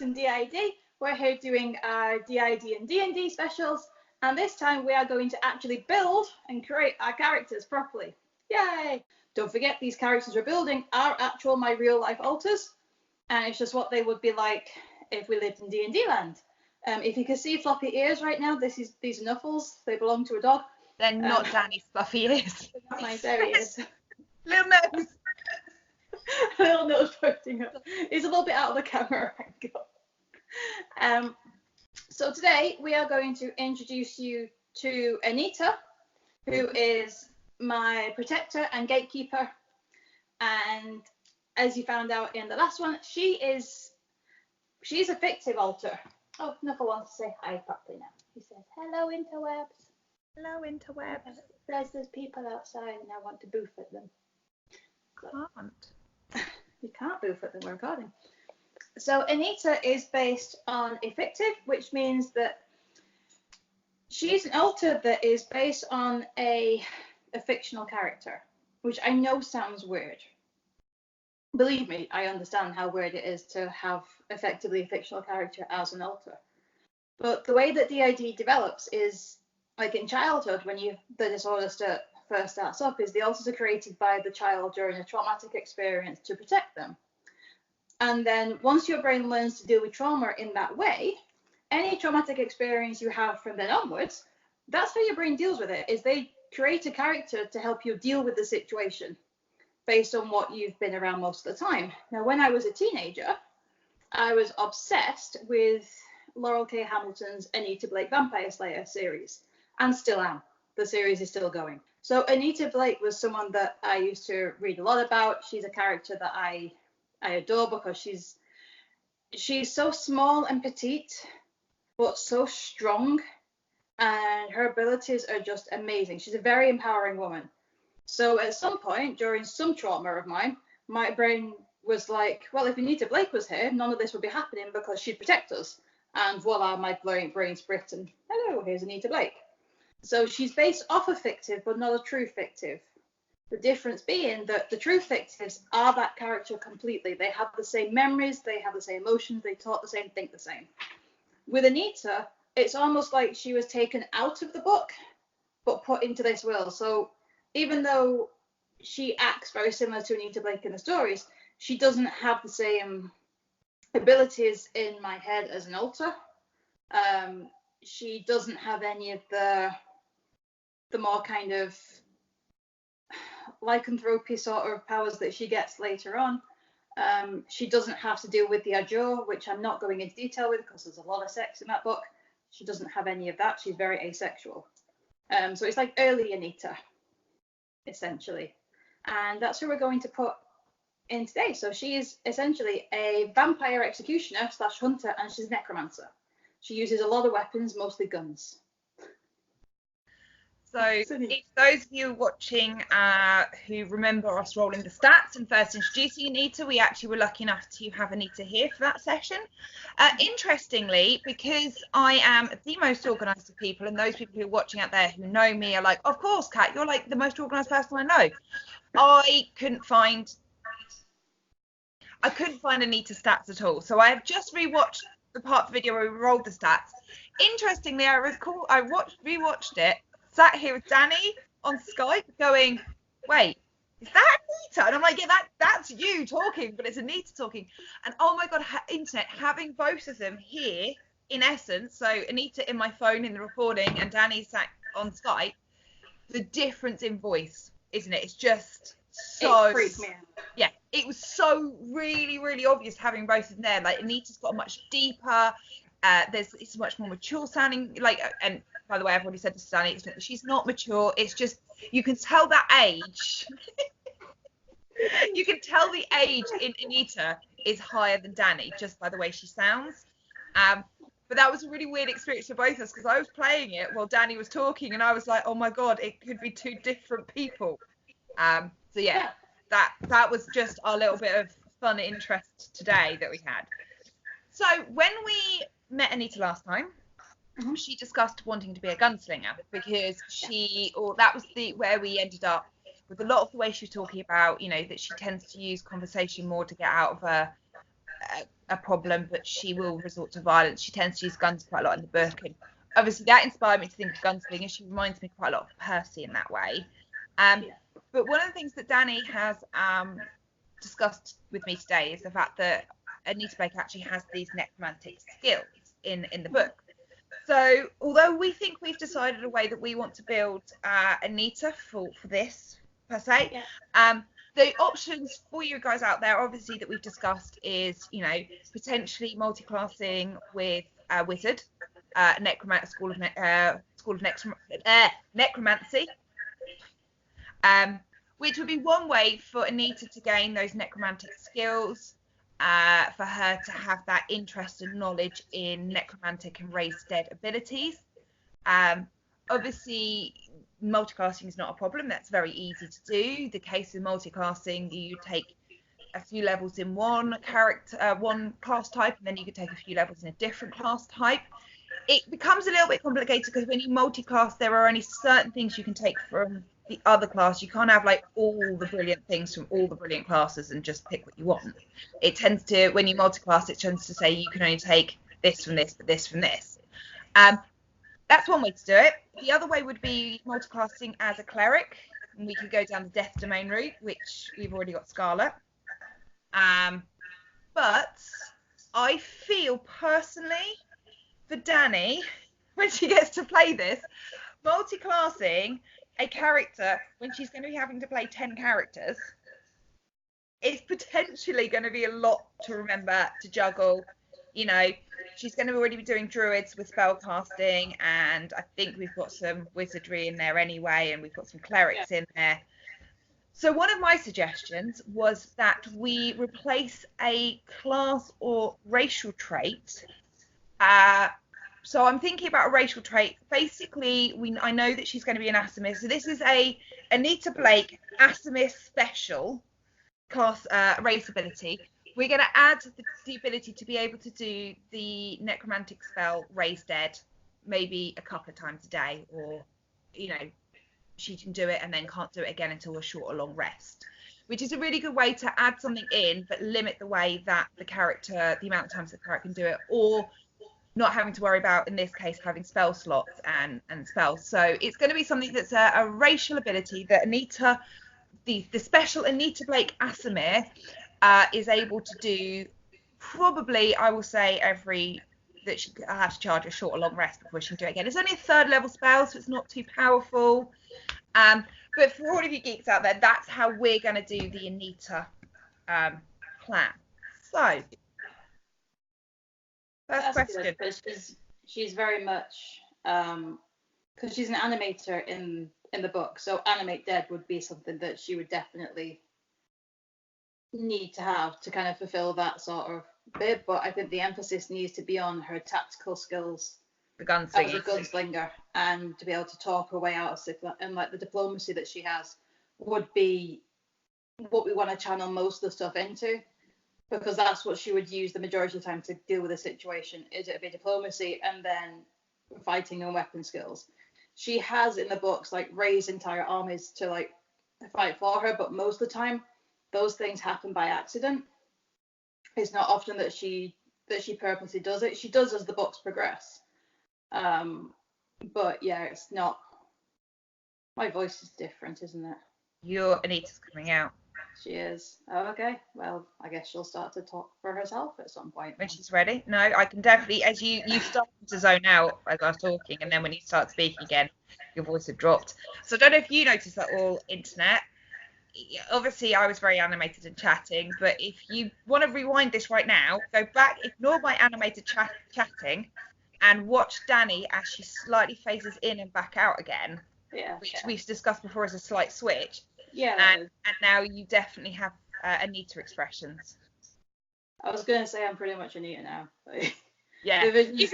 and DID. We're here doing our DID and D&D specials, and this time we are going to actually build and create our characters properly. Yay! Don't forget, these characters we're building are actual my real life alters, and it's just what they would be like if we lived in D&D land. If you can see floppy ears right now, these are Knuffles. They belong to a dog. They're not Danny's fluffy ears. Nice, there he is. Little nose. Little nose pointing up. He's a little bit out of the camera angle. So today we are going to introduce you to Anita, who is my protector and gatekeeper. And as you found out in the last one, she's a fictive alter. Oh, Knuffle wants to say hi properly now. He says, hello, interwebs. Hello, interwebs. There's people outside and I want to boof at them. Can't. You can't boof at them, we're recording. So Anita is based on a fictive, which means that she's an alter that is based on a fictional character, which I know sounds weird. Believe me, I understand how weird it is to have effectively a fictional character as an alter. But the way that DID develops is, like in childhood, when the disorder first starts up, is the alters are created by the child during a traumatic experience to protect them. And then once your brain learns to deal with trauma in that way, any traumatic experience you have from then onwards, that's how your brain deals with it, is they create a character to help you deal with the situation based on what you've been around most of the time. Now, when I was a teenager, I was obsessed with Laurel K. Hamilton's Anita Blake Vampire Slayer series, and still am. The series is still going. So Anita Blake was someone that I used to read a lot about. She's a character that I adore because she's so small and petite, but so strong, and her abilities are just amazing. She's a very empowering woman. So at some point during some trauma of mine, my brain was like, well, if Anita Blake was here, none of this would be happening because she'd protect us. And voila, my brain split and hello, here's Anita Blake. So she's based off a fictive, but not a true fictive. The difference being that the true fictives are that character completely. They have the same memories, they have the same emotions, they talk the same, think the same. With Anita, it's almost like she was taken out of the book, but put into this world. So even though she acts very similar to Anita Blake in the stories, she doesn't have the same abilities in my head as an alter. She doesn't have any of the more kind of lycanthropy sort of powers that she gets later on. She doesn't have to deal with the Ajor, which I'm not going into detail with because there's a lot of sex in that book. She doesn't have any of that. She's very asexual. So it's like early Anita, essentially. And that's who we're going to put in today. So she is essentially a vampire executioner / hunter, and she's a necromancer. She uses a lot of weapons, mostly guns. So if those of you watching who remember us rolling the stats and first introducing Anita, we actually were lucky enough to have Anita here for that session. Interestingly, because I am the most organised of people, and those people who are watching out there who know me are like, of course, Kat, you're like the most organised person I know. I couldn't find Anita's stats at all. So I have just rewatched the part of the video where we rolled the stats. Interestingly, I rewatched it, sat here with Danni on Skype going, wait, is that Anita? And I'm like, yeah, that's you talking, but it's Anita talking. And oh my God, internet, having both of them here in essence, so Anita in my phone in the recording and Danni sat on Skype, the difference in voice, isn't it? It's just so... It freaked me out. Yeah, it was so really, really obvious having both of them there. Like Anita's got a much deeper, it's much more mature sounding, like, and by the way, I've already said this to Danni, it's not that she's not mature, it's just, you can tell that age. You can tell the age in Anita is higher than Danni, just by the way she sounds. But that was a really weird experience for both of us, because I was playing it while Danni was talking, and I was like, oh my God, it could be two different people. So yeah, that was just our little bit of fun interest today that we had. So when we met Anita last time, she discussed wanting to be a gunslinger because that was where we ended up with a lot of the way she was talking about, you know, that she tends to use conversation more to get out of a problem, but she will resort to violence. She tends to use guns quite a lot in the book, and obviously that inspired me to think of Gunslinger. She reminds me quite a lot of Percy in that way. But one of the things that Danni has discussed with me today is the fact that Anita Blake actually has these necromantic skills in the book. So although we think we've decided a way that we want to build Anita for this per se, the options for you guys out there, obviously, that we've discussed is, you know, potentially multi-classing with a wizard, school of necromancy, which would be one way for Anita to gain those necromantic skills, for her to have that interest and knowledge in necromantic and raise dead abilities. Obviously, multiclassing is not a problem. That's very easy to do. The case of multiclassing, you take a few levels in one class type, and then you could take a few levels in a different class type. It becomes a little bit complicated because when you multiclass, there are only certain things you can take from the other class. You can't have like all the brilliant things from all the brilliant classes and just pick what you want. It tends to, when you multiclass, it tends to say you can only take this from this, but this from this. That's one way to do it. The other way would be multiclassing as a cleric, and we could go down the death domain route, which we've already got Scarlet. But I feel personally for Danni, when she gets to play this, multiclassing a character when she's going to be having to play 10 characters is potentially going to be a lot to remember, to juggle. You know, she's going to already be doing druids with spellcasting, and I think we've got some wizardry in there anyway, and we've got some clerics in there. So one of my suggestions was that we replace a class or racial trait. So I'm thinking about a racial trait. Basically, I know that she's going to be an Aasimar. So this is a Anita Blake Aasimar special class race ability. We're going to add the ability to be able to do the necromantic spell Raise Dead maybe a couple of times a day, or, you know, she can do it and then can't do it again until a short or long rest, which is a really good way to add something in but limit the way that the amount of times the character can do it, or not having to worry about, in this case, having spell slots and spells. So it's going to be something that's a racial ability that Anita, the special Anita Blake Aasimar, is able to do probably, I will say, that she has to charge a short or long rest before she can do it again. It's only a 3rd level spell, so it's not too powerful. But for all of you geeks out there, that's how we're going to do the Anita plan. So, first question. She's very much, because she's an animator in the book, so animate dead would be something that she would definitely need to have to kind of fulfill that sort of bit. But I think the emphasis needs to be on her tactical skills as a gunslinger, and to be able to talk her way out of it, and like the diplomacy that she has would be what we want to channel most of the stuff into, because that's what she would use the majority of the time to deal with a situation. Is it a bit diplomacy and then fighting and weapon skills? She has in the books like raised entire armies to like fight for her, but most of the time those things happen by accident. It's not often that she purposely does it. She does as the books progress. But yeah, it's not. My voice is different, isn't it? Your Anita's coming out. She is. Oh, okay. Well, I guess she'll start to talk for herself at some point. When she's ready. No, I can definitely, as you start to zone out as I was talking, and then when you start speaking again, your voice had dropped. So I don't know if you noticed that all, internet. Obviously, I was very animated and chatting, but if you want to rewind this right now, go back, ignore my animated chatting, and watch Danni as she slightly phases in and back out again, which we've discussed before as a slight switch. Yeah. And now you definitely have Anita expressions. I was going to say I'm pretty much Anita now. Yeah. You've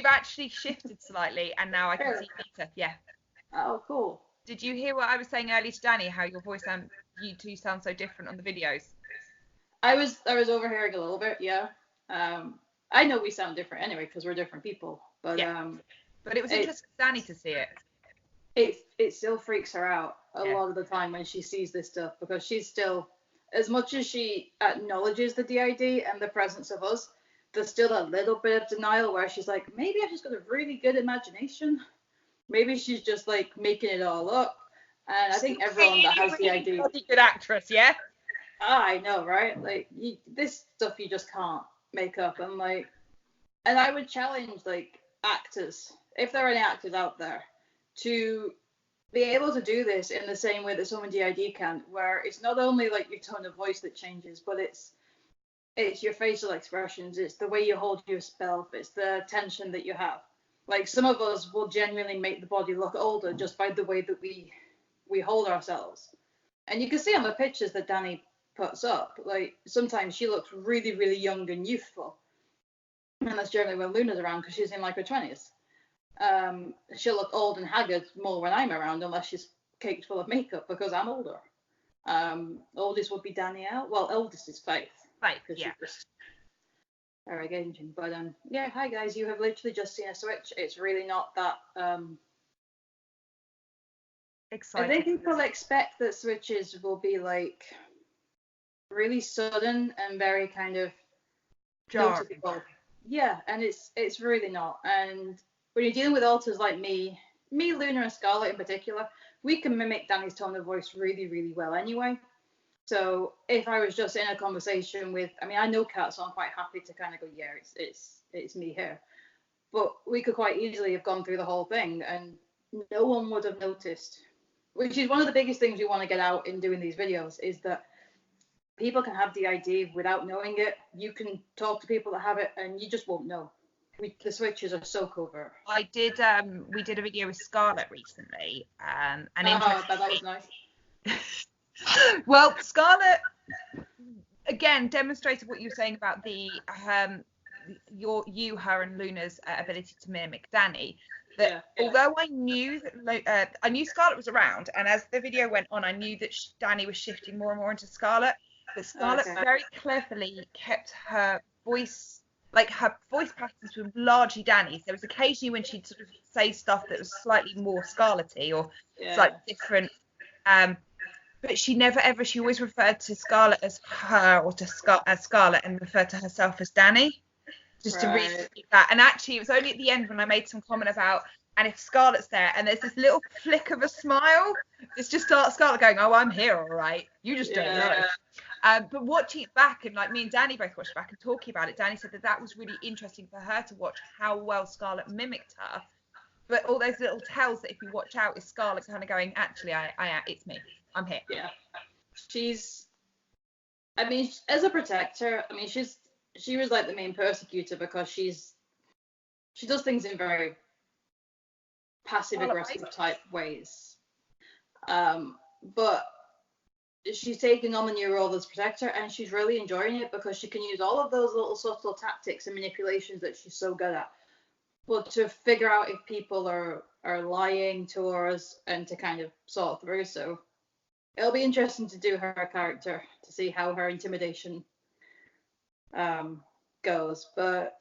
actually shifted slightly, and now I can see Anita. Yeah. Oh, cool. Did you hear what I was saying earlier to Danni, how your voice and you two sound so different on the videos? I was overhearing a little bit, yeah. I know we sound different anyway because we're different people, but but it was interesting for Danni to see it. It still freaks her out a lot of the time when she sees this stuff, because she's still, as much as she acknowledges the DID and the presence of us, there's still a little bit of denial where she's like, maybe I've just got a really good imagination. Maybe she's just like making it all up. And I think everyone that has really DID, bloody good actress, yeah. I know, right? Like this stuff you just can't make up. And I would challenge like actors, if there are any actors out there, to be able to do this in the same way that someone DID can, where it's not only like your tone of voice that changes, but it's your facial expressions, it's the way you hold yourself, it's the tension that you have. Like some of us will genuinely make the body look older just by the way that we hold ourselves. And you can see on the pictures that Danni puts up, like sometimes she looks really, really young and youthful. And that's generally when Luna's around because she's in like her 20s. She'll look old and haggard more when I'm around, unless she's caked full of makeup because I'm older. Oldest would be Danielle. Well, eldest is Faith. Faith, yeah. Very engaging. But yeah, hi guys. You have literally just seen a switch. It's really not that exciting. I think people expect that switches will be like really sudden and very kind of noticeable. Yeah, and it's really not. And when you're dealing with alters like me, Luna, and Scarlet in particular, we can mimic Danny's tone of voice really, really well anyway. So if I was just in a conversation with, I mean, I know Kat, so I'm quite happy to kind of go, yeah, it's me here. But we could quite easily have gone through the whole thing and no one would have noticed, which is one of the biggest things we want to get out in doing these videos, is that people can have DID without knowing it. You can talk to people that have it and you just won't know. The switches are so covert. We did a video with Scarlet recently, and that was nice. Well, Scarlet again demonstrated what you were saying about the her and Luna's ability to mimic Danni. That although I knew Scarlet was around, and as the video went on, I knew that Danni was shifting more and more into Scarlet. But Scarlet very cleverly kept her voice, like her voice patterns were largely Danny's. There was occasionally when she'd sort of say stuff that was slightly more Scarlety or slightly different. But she never ever, she always referred to Scarlet as her or as Scarlet and referred to herself as Danni. Just to really keep that. And actually, it was only at the end when I made some comment about, and if Scarlet's there and there's this little flick of a smile, it's just Scarlet going, oh, I'm here, all right. You just don't know. But watching it back, and like me and Danni both watched it back and talking about it, Danni said that was really interesting for her to watch how well Scarlet mimicked her. But all those little tells that if you watch out is Scarlet kind of going, actually, it's me. I'm here. Yeah. I mean, as a protector, I mean, she was like the main persecutor because she does things in very passive aggressive type ways. But she's taking on the new role as protector and she's really enjoying it because she can use all of those little subtle tactics and manipulations that she's so good at. But to figure out if people are lying to us and to kind of sort through. So it'll be interesting to do her character to see how her intimidation goes. But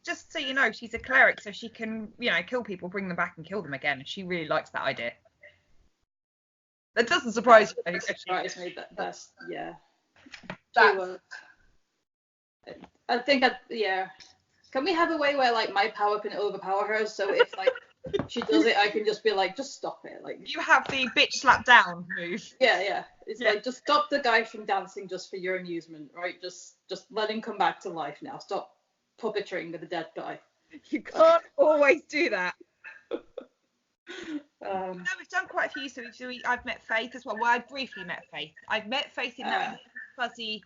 just so you know, she's a cleric, so she can, kill people, bring them back and kill them again. She really likes that idea. That doesn't surprise me. That surprised me. That's I think Can we have a way where like my power can overpower her? So if like she does it, I can just be like, just stop it. Like you have the bitch slap down move. Yeah. It's like just stop the guy from dancing just for your amusement, right? Just let him come back to life now. Stop puppeteering with a dead guy. You can't always do that. No, we've done quite a few. So I've met Faith as well. Well, I briefly met Faith. I've met Faith in that fuzzy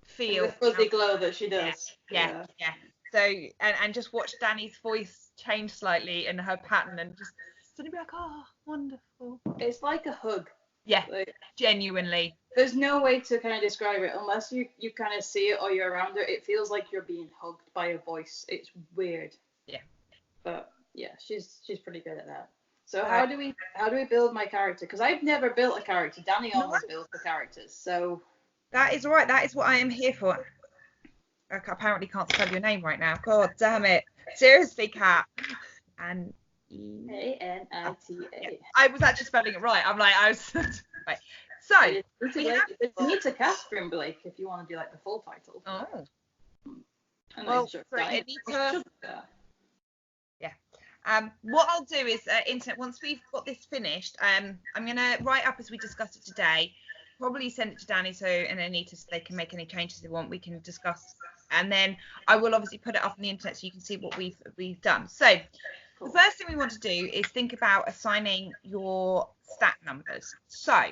feel, the fuzzy glow that she does. Yeah. So and just watch Danny's voice change slightly and her pattern, and just suddenly be like, oh, wonderful. It's like a hug. Yeah, like, genuinely. There's no way to kind of describe it unless you kind of see it or you're around it. It feels like you're being hugged by a voice. It's weird. Yeah. But yeah, she's pretty good at that. So how do we build my character? Because I've never built a character. Danni always builds the characters. So that is right. That is what I am here for. I apparently can't spell your name right now. God damn it. Seriously, Kat. And Anita. I was actually spelling it right. I'm like, right. So Anita Catherine Blake, if you want to do like the full title. Oh. Well, sorry, Anita. Yeah. What I'll do is, internet, once we've got this finished, I'm gonna write up as we discuss it today. Probably send it to Danni and Anita so they can make any changes they want. We can discuss, and then I will obviously put it up on the internet so you can see what we've done. So the first thing we want to do is think about assigning your stat numbers. So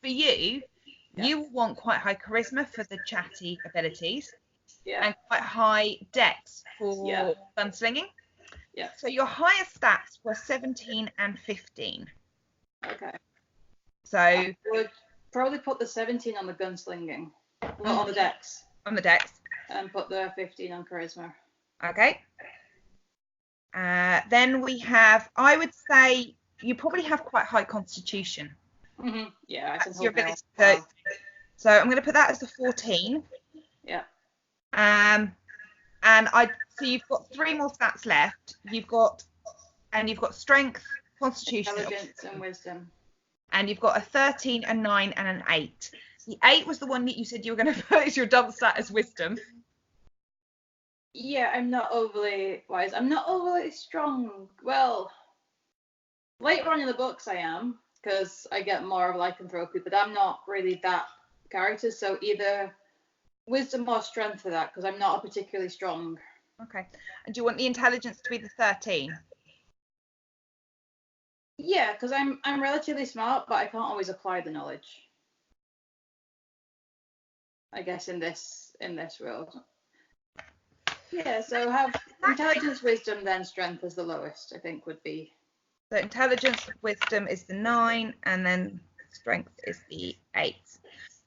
for you, you will want quite high charisma for the chatty abilities, and quite high dex for gunslinging. Yeah. So your highest stats were 17 and 15. Okay. So I would probably put the 17 on the gunslinging, well, on the dex. On the dex. And put the 15 on charisma. Okay. Then we have, I would say, you probably have quite high constitution. Mm-hmm. Yeah, I can That's your hold ability. well. So I'm going to put that as a 14. Yeah. So you've got 3 more stats left. You've got strength, constitution, intelligence, and wisdom. And you've got a 13, a 9, and an 8. The 8 was the one that you said you were going to put as your double stat as wisdom. Yeah, I'm not overly wise. I'm not overly strong. Well, later on in the books I am, because I get more of a lycanthropy, but I'm not really that character. So either wisdom or strength for that, because I'm not a particularly strong. Okay. And do you want the intelligence to be the 13? Yeah, because I'm relatively smart, but I can't always apply the knowledge. I guess in this world. Yeah, so have intelligence, wisdom, then strength as the lowest, I think would be. So intelligence, wisdom is the 9, and then strength is the 8.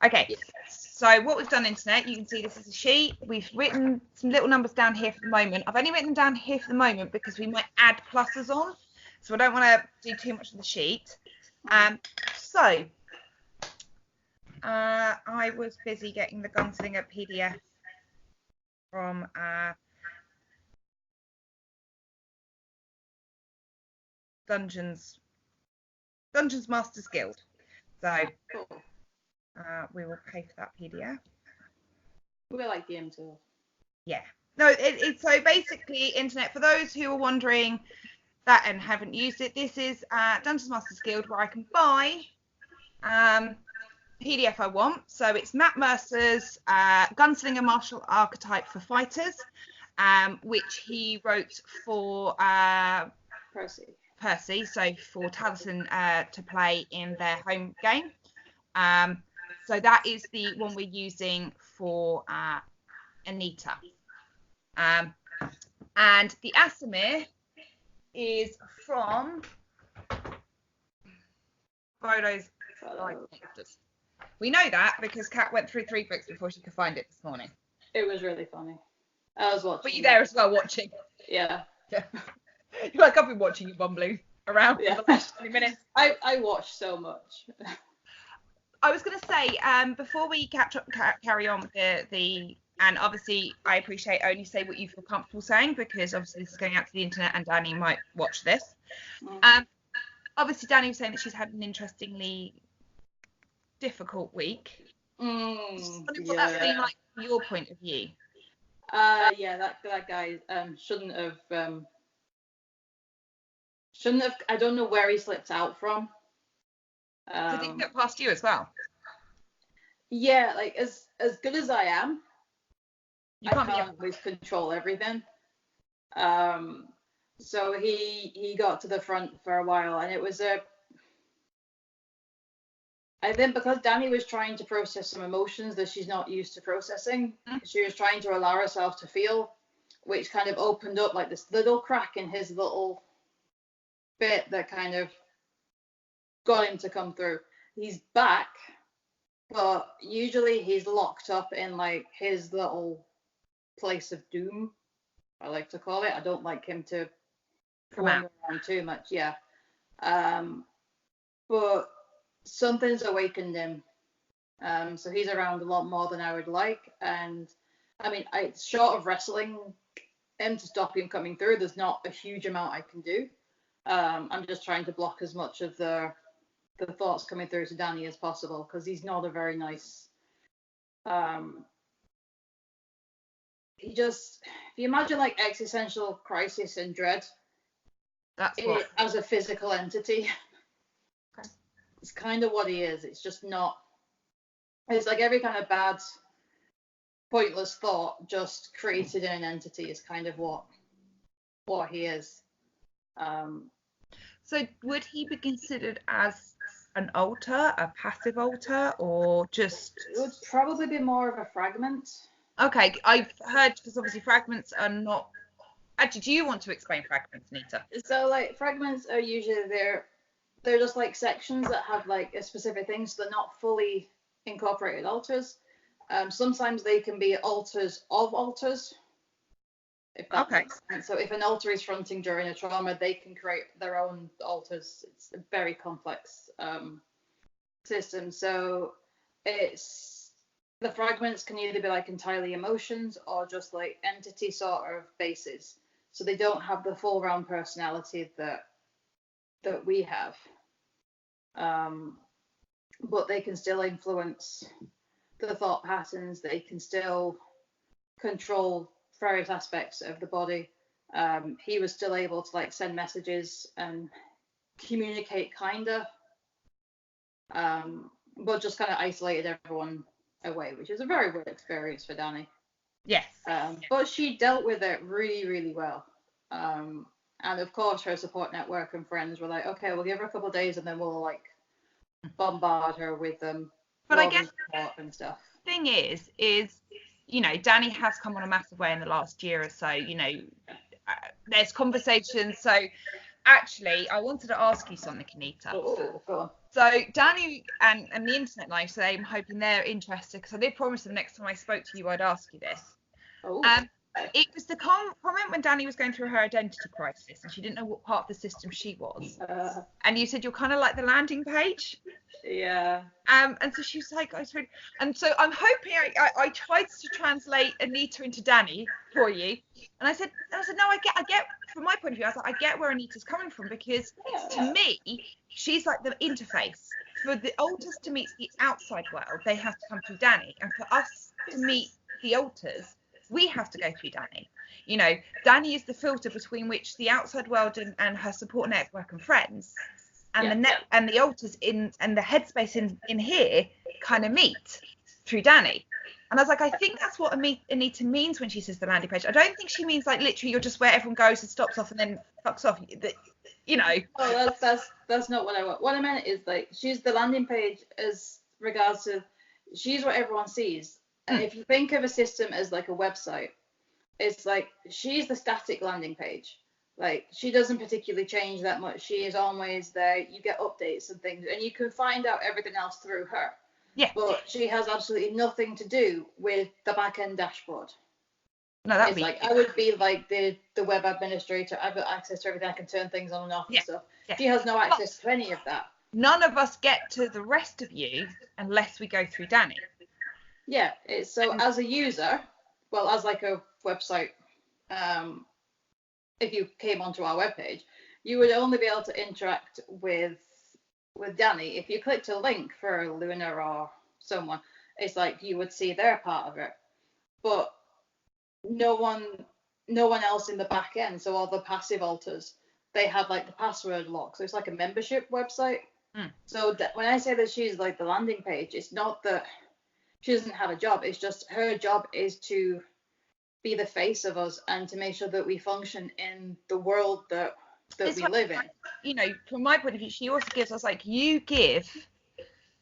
Okay, so what we've done, internet, you can see this is a sheet. We've written some little numbers down here for the moment. I've only written them down here for the moment because we might add pluses on. So I don't want to do too much of the sheet. I was busy getting the Gunslinger PDF from Dungeons Masters Guild. So we will pay for that PDF. We like DM tools. Yeah. No, it's so basically, internet, for those who are wondering that and haven't used it, this is Dungeons Masters Guild where I can buy PDF I want. So it's Matt Mercer's Gunslinger Martial Archetype for Fighters, which he wrote for Percy, so for Taliesin to play in their home game. So that is the one we're using for Anita. And the Aasimar is from Frodo's Characters. We know that because Kat went through 3 books before she could find it this morning. It was really funny. I was watching. Were you there as well watching? Yeah. You're like, I've been watching you bumbling around for the last 20 minutes. I watched so much. I was going to say, before we carry on with the and obviously I appreciate only say what you feel comfortable saying, because obviously this is going out to the internet and Danni might watch this. Obviously Danni was saying that she's had an interestingly difficult week. What that's been like from your point of view? That guy shouldn't have. I don't know where he slipped out from. Did he get past you as well? Yeah, like as good as I am, you can't always control everything. So he got to the front for a while, and it was I think because Danni was trying to process some emotions that she's not used to processing, she was trying to allow herself to feel, which kind of opened up like this little crack in his little bit that kind of got him to come through. He's back, but usually he's locked up in like his little place of doom, I like to call it. I don't like him to wander around too much, but something's awakened him, so he's around a lot more than I would like. And I mean, short of wrestling him to stop him coming through, there's not a huge amount I can do. I'm just trying to block as much of the the thoughts coming through to Danni as possible, because he's not a very nice. He just, if you imagine like existential crisis and dread, That's what. as a physical entity, Okay. it's kind of what he is. It's just not. It's like every kind of bad, pointless thought just created in an entity is kind of what he is. So would he be considered as an alter, a passive alter, or just? It would probably be more of a fragment. Okay, I've heard, because obviously fragments are not. Actually, do you want to explain fragments, Anita? So like fragments are usually they're just like sections that have like a specific thing, so they're not fully incorporated alters. Sometimes they can be alters of alters, if that makes sense. So if an alter is fronting during a trauma, they can create their own alters. It's a very complex system. So it's the fragments can either be like entirely emotions or just like entity sort of bases. So they don't have the full round personality that we have. But they can still influence the thought patterns. They can still control various aspects of the body. He was still able to like send messages and communicate kinda, but just kind of isolated everyone away, which is a very weird experience for Danni. Yes. But she dealt with it really, really well. And of course, her support network and friends were like, okay, we'll give her a couple of days and then we'll like bombard her with them. But I guess support and stuff. The thing is, you know, Danni has come on a massive way in the last year or so. You know, there's conversations. So actually, I wanted to ask you something, Anita. Oh, go on. So Danni and the Internet Life, so I'm hoping they're interested, because I did promise them next time I spoke to you I'd ask you this. Oh. It was the comment when Danni was going through her identity crisis and she didn't know what part of the system she was. And you said you're kind of like the landing page. Yeah. And so she was like, and so I'm hoping I tried to translate Anita into Danni for you. And I said, no, I get from my point of view, I was like, I get where Anita's coming from, because to me, she's like the interface. For the alters to meet the outside world, they have to come through Danni. And for us to meet the alters, we have to go through Danni. You know, Danni is the filter between which the outside world and her support network and friends and and the alters and the headspace in here kind of meet through Danni. And I was like, I think that's what Anita means when she says the landing page. I don't think she means like literally you're just where everyone goes and stops off and then fucks off. You know. Oh, that's not what I want. What I meant is like she's the landing page as regards to she's what everyone sees. And if you think of a system as like a website, it's like she's the static landing page. Like she doesn't particularly change that much. She is always there. You get updates and things, and you can find out everything else through her. Yeah. But she has absolutely nothing to do with the back end dashboard. No, that'd it's be like I would be like the web administrator. I've got access to everything. I can turn things on and off and stuff. Yeah. She has no access to any of that. None of us get to the rest of you unless we go through Danni. Yeah, so as a user, well, as like a website, if you came onto our webpage, you would only be able to interact with Danni if you clicked a link for Luna or someone. It's like you would see their part of it, but no one else in the back end. So all the passive alters, they have like the password lock. So it's like a membership website. So when I say that she's like the landing page, it's not that she doesn't have a job. It's just her job is to be the face of us and to make sure that we function in the world that we live in. You know, from my point of view, she also gives us like, you give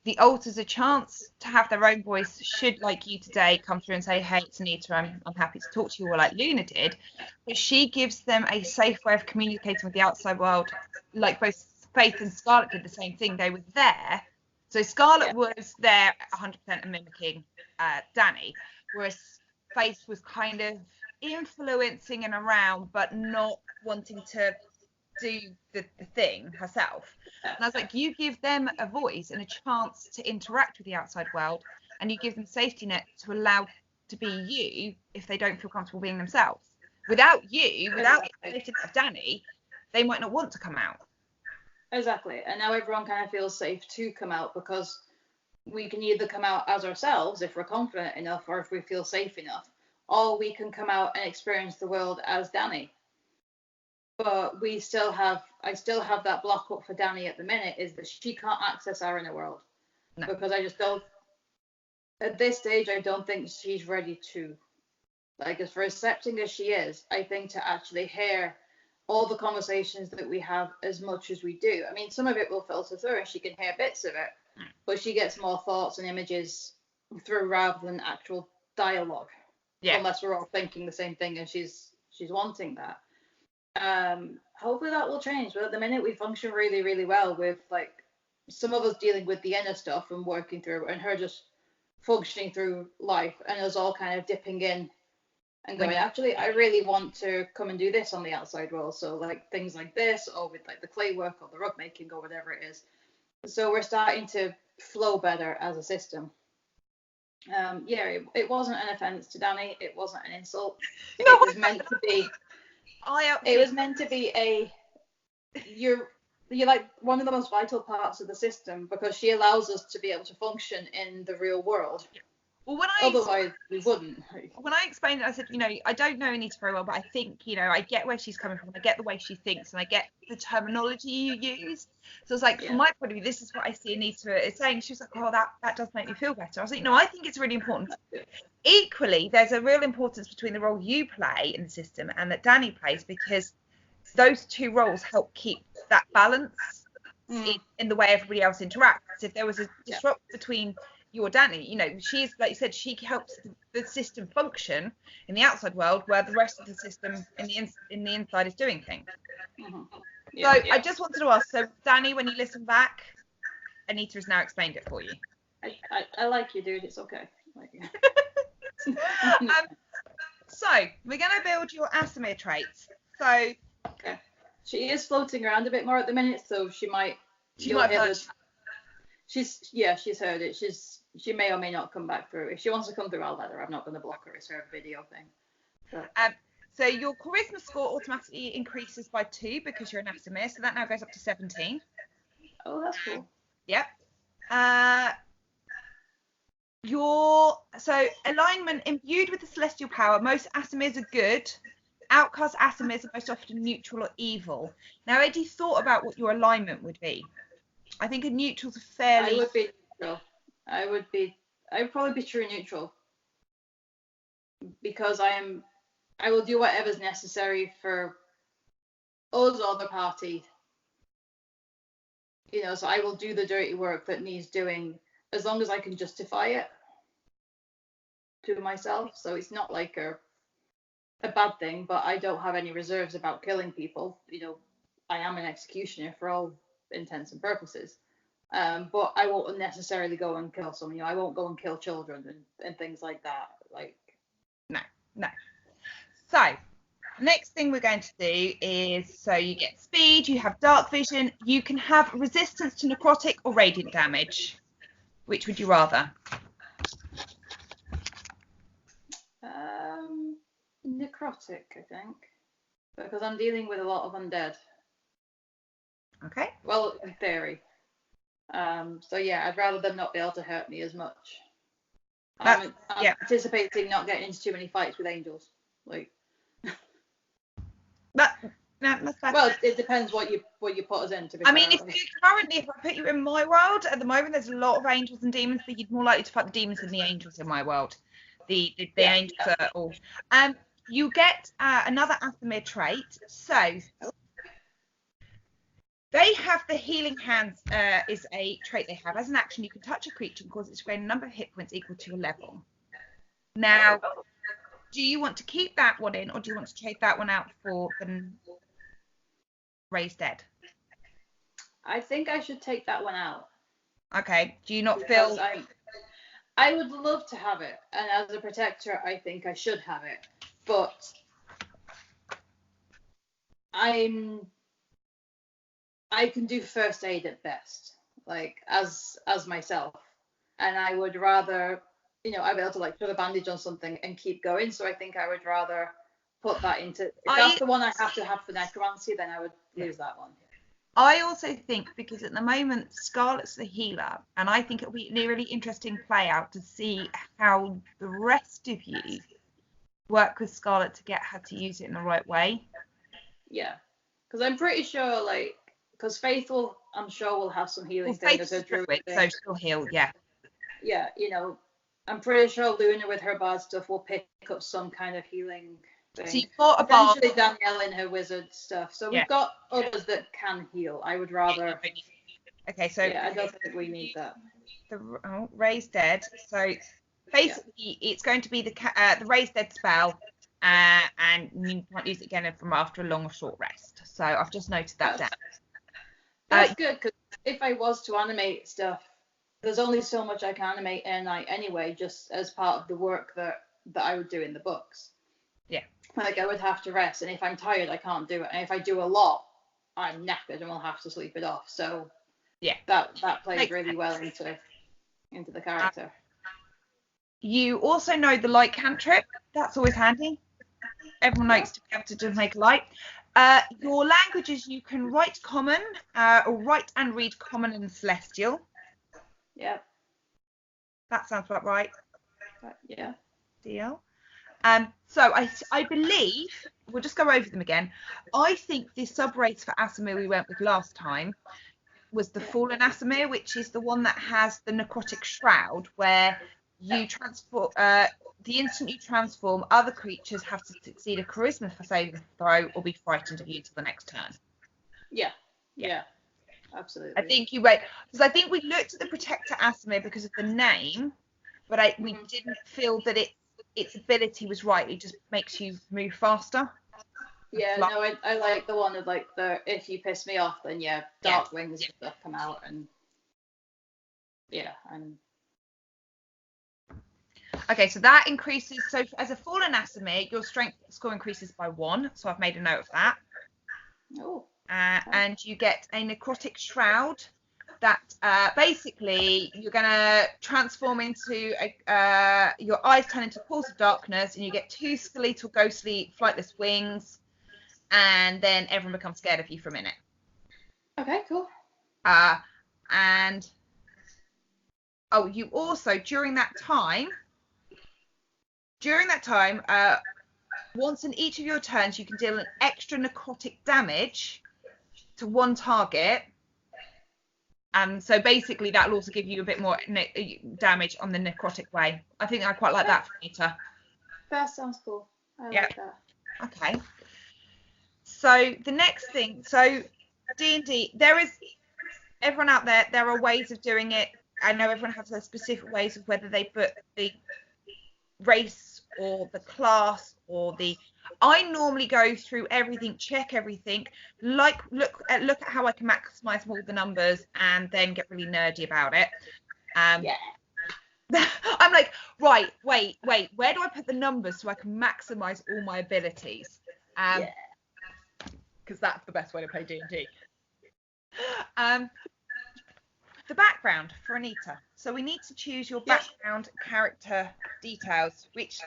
the alters a chance to have their own voice. Should like you today come through and say, hey, it's Anita, I'm happy to talk to you, or like Luna did, but she gives them a safe way of communicating with the outside world. Like both Faith and Scarlett did the same thing. They were there. So Scarlett was there 100% and mimicking Danni, whereas Faith was kind of influencing and around, but not wanting to do the thing herself. And I was like, you give them a voice and a chance to interact with the outside world, and you give them safety net to allow to be you if they don't feel comfortable being themselves. Without the safety net of Danni, they might not want to come out. Exactly. And now everyone kind of feels safe to come out because we can either come out as ourselves if we're confident enough or if we feel safe enough, or we can come out and experience the world as Danni. But I still have that block up for Danni at the minute, is that she can't access our inner world. No. Because I just don't, at this stage, I don't think she's ready to. Like, as for accepting as she is, I think to actually hear all the conversations that we have as much as we do. I mean, some of it will filter through and she can hear bits of it, but she gets more thoughts and images through rather than actual dialogue. Yeah. Unless we're all thinking the same thing and she's wanting that. Hopefully that will change. But at the minute we function really, really well with, like, some of us dealing with the inner stuff and working through, and her just functioning through life, and us all kind of dipping in and going, actually, I really want to come and do this on the outside world. So, like, things like this, or with, like, the clay work or the rug making or whatever it is. So we're starting to flow better as a system. It wasn't an offense to Danni. It wasn't an insult. No. It was meant to be. It was meant to be you're like one of the most vital parts of the system, because she allows us to be able to function in the real world. Well, otherwise we wouldn't. When I explained it, I said, I don't know Anita very well, but I think, I get where she's coming from. I get the way she thinks, and I get the terminology you use. So it's like, from my point of view, this is what I see Anita is saying. She was like, oh, that does make me feel better. I was like, no, I think it's really important. Equally, there's a real importance between the role you play in the system and that Danni plays, because those two roles help keep that balance in the way everybody else interacts. If there was a disrupt between you or Danni, she's, like you said, she helps the system function in the outside world, where the rest of the system in the inside is doing things. I just wanted to ask, so Danni, when you listen back, Anita has now explained it for you. I like you, dude. It's okay. So we're going to build your Aasimar traits. So she is floating around a bit more at the minute, so she might have heard. She's heard it. She may or may not come back through. If she wants to come through, I'll let her. I'm not going to block her. It's her video thing. So your charisma score automatically increases by 2 because you're an Aasimar, so that now goes up to 17. Oh, that's cool. Yep. So alignment imbued with the celestial power. Most Aasimars are good. Outcast Aasimars are most often neutral or evil. Now, had you thought about what your alignment would be? I think a neutral's a fairly. I would be neutral. I would probably be true neutral, because I will do whatever's necessary for us or the party. So I will do the dirty work that needs doing, as long as I can justify it to myself. So it's not like a bad thing, but I don't have any reserves about killing people. I am an executioner for all intents and purposes. But I won't necessarily go and kill someone. I won't go and kill children and things like that. No. So, next thing we're going to do is, so you get speed, you have dark vision, you can have resistance to necrotic or radiant damage. Which would you rather? Necrotic, I think, because I'm dealing with a lot of undead. Okay. Well, in theory. So yeah, I'd rather them not be able to hurt me as much. I'm anticipating not getting into too many fights with angels. That's well, it depends what you put us in. I mean, if I put you in my world at the moment, there's a lot of angels and demons, but you're more likely to fight the demons than the angels in my world. The angels are all. You get another Aasimar trait. So they have the healing hands. Is a trait they have. As an action, you can touch a creature and cause it to gain a number of hit points equal to your level. Now, do you want to keep that one in, or do you want to trade that one out for the raised dead? I think I should take that one out. Okay. Do you not feel? I would love to have it, and as a protector, I think I should have it. But I can do first aid at best, as myself, and I would rather, I'd be able to put a bandage on something and keep going. So I think I would rather put that into. If that's the one I have to have for necromancy, then I would lose that one. I also think because at the moment Scarlet's the healer, and I think it'll be a really interesting play out to see how the rest of you work with Scarlet to get her to use it in the right way. Yeah, because I'm pretty sure, like, because Faithful, I'm sure will have some healing thing as a druid thing. So she'll heal, yeah. Yeah, you know, I'm pretty sure Luna with her bard stuff will pick up some kind of healing thing. So you've got a bard. Eventually Danielle in her wizard stuff. So we've got others that can heal. I would rather. Okay, so yeah, I don't think we need that. The Raise Dead. So basically, it's going to be the Raise Dead spell, and you can't use it again from after a long or short rest. So I've just noted that down. That's good, because if I was to animate stuff, there's only so much I can animate in a night anyway, just as part of the work that I would do in the books. Yeah. Like, I would have to rest, and if I'm tired, I can't do it. And if I do a lot, I'm knackered and will have to sleep it off. So yeah, that plays really well into the character. You also know the light cantrip. That's always handy. Everyone likes to be able to just make light. Your languages, you can write common, or write and read common and celestial. Yeah. That sounds about right. Yeah. Deal. So I believe, we'll just go over them again. I think the sub-race for Aasimar we went with last time was the Fallen Aasimar, which is the one that has the necrotic shroud, where you transform, the instant you transform, other creatures have to succeed a charisma saving throw or be frightened of you until the next turn. Yeah. Absolutely. I think you wait, because I think we looked at the Protector Aasimar because of the name, but we didn't feel that its ability was right. It just makes you move faster. Yeah, no, I like the one with like the if you piss me off, then dark wings and stuff come out, and Okay, so that increases. So as a Fallen Aasimar, your strength score increases by 1. So I've made a note of that. Oh. And you get a necrotic shroud that basically you're going to transform into your eyes turn into pools of darkness, and you get 2 skeletal, ghostly, flightless wings, and then everyone becomes scared of you for a minute. Okay, cool. And you also during that time, once in each of your turns, you can deal an extra necrotic damage to one target. And so basically that'll also give you a bit more damage on the necrotic way. I think I quite like that, FINITA. That sounds cool. I like that. Okay. So the next thing, so D&D, there is, everyone out there, there are ways of doing it. I know everyone has their specific ways of whether they put the race or the class or the, I normally go through everything, check everything, like look at how I can maximize all the numbers, and then get really nerdy about it. I'm like, right, wait, where do I put the numbers so I can maximize all my abilities? Because that's the best way to play D&D. The background for Anita. So we need to choose your background character details, which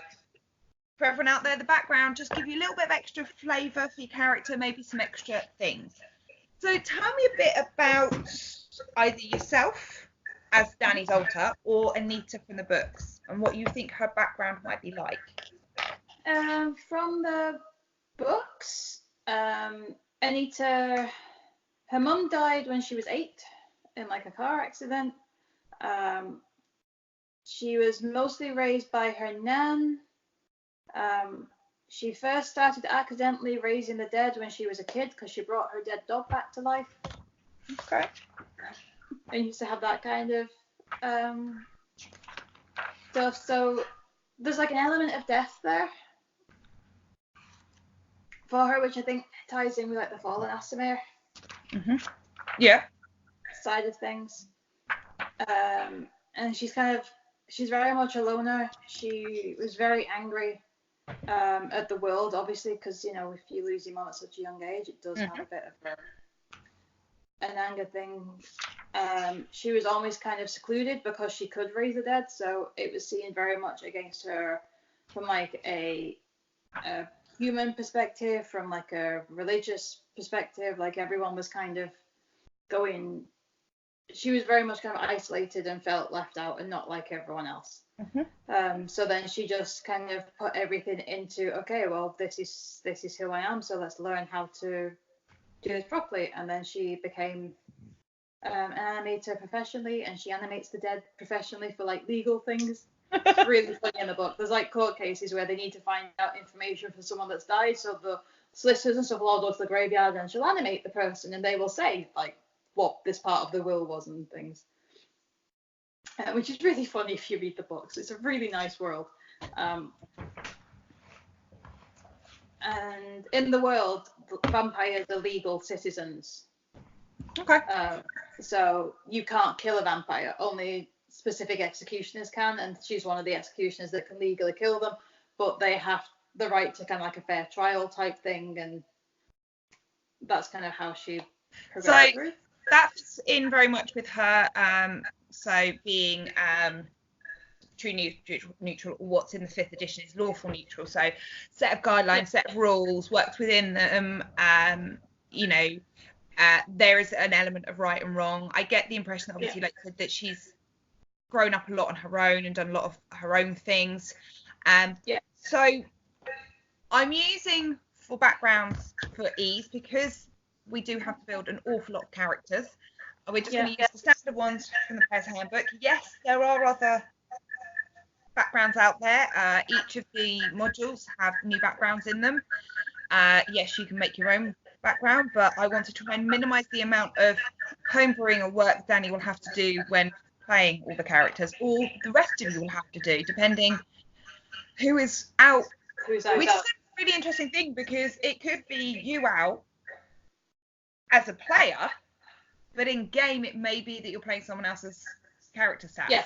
for everyone out there, the background just give you a little bit of extra flavour for your character, maybe some extra things. So tell me a bit about either yourself as Danni's alter or Anita from the books, and what you think her background might be like. From the books, Anita, her mum died when she was 8 in like a car accident. She was mostly raised by her nan. She first started accidentally raising the dead when she was a kid because she brought her dead dog back to life. Okay. And used to have that kind of stuff. So there's like an element of death there for her, which I think ties in with like the Fallen Aasimar. Yeah. Side of things. And she's very much a loner. She was very angry at the world, obviously, because if you lose your mom at such a young age, it does have a bit of an anger thing. She was always kind of secluded because she could raise the dead, so it was seen very much against her from like a human perspective, from like a religious perspective. Like everyone was kind of going. She was very much kind of isolated and felt left out and not like everyone else. So then she just kind of put everything into, okay, well, this is who I am, so let's learn how to do this properly. And then she became an animator professionally, and she animates the dead professionally for like legal things. It's really funny in the book. There's like court cases where they need to find out information for someone that's died, so the solicitors and stuff will all go to the graveyard, and she'll animate the person, and they will say like what this part of the will was and things, which is really funny if you read the books. It's a really nice world. And in the world, vampires are legal citizens. Okay. So you can't kill a vampire. Only specific executioners can, and she's one of the executioners that can legally kill them. But they have the right to kind of like a fair trial type thing, and that's kind of how she progressed through. That's in very much with her. So being true neutral, what's in the 5th edition is lawful neutral. So set of guidelines, set of rules, works within them. There is an element of right and wrong. I get the impression that obviously, like I said, that she's grown up a lot on her own and done a lot of her own things. So I'm using for backgrounds for ease, because we do have to build an awful lot of characters. We're just going to use the standard ones from the Player's Handbook. Yes, there are other backgrounds out there. Each of the modules have new backgrounds in them. Yes, you can make your own background, but I want to try and minimise the amount of homebrewing or work Danni will have to do when playing all the characters, or the rest of you will have to do, depending who is out. Which is a really interesting thing, because it could be you out as a player, but in game it may be that you're playing someone else's character set. Yeah.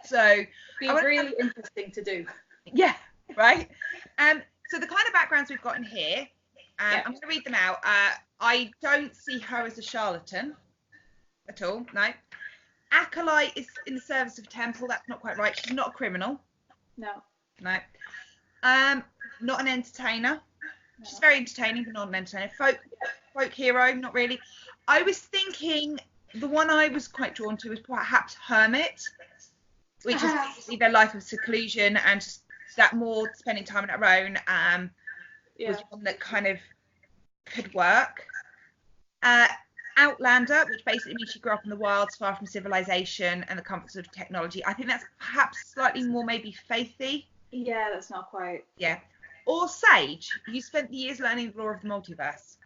So be really interesting to do. Yeah, right. So the kind of backgrounds we've got in here, I'm going to read them out. I don't see her as a charlatan at all. No. Acolyte is in the service of temple. That's not quite right. She's not a criminal. No. Not an entertainer. No. She's very entertaining, but not an entertainer. Folk hero, not really. I was thinking the one I was quite drawn to was perhaps hermit, which is basically their life of seclusion and just that more spending time on their own. Was one that kind of could work. Outlander, which basically means she grew up in the wilds, far from civilization and the comforts of technology. I think that's perhaps slightly more maybe faithy. Yeah, that's not quite. Yeah. Or sage. You spent the years learning the law of the multiverse.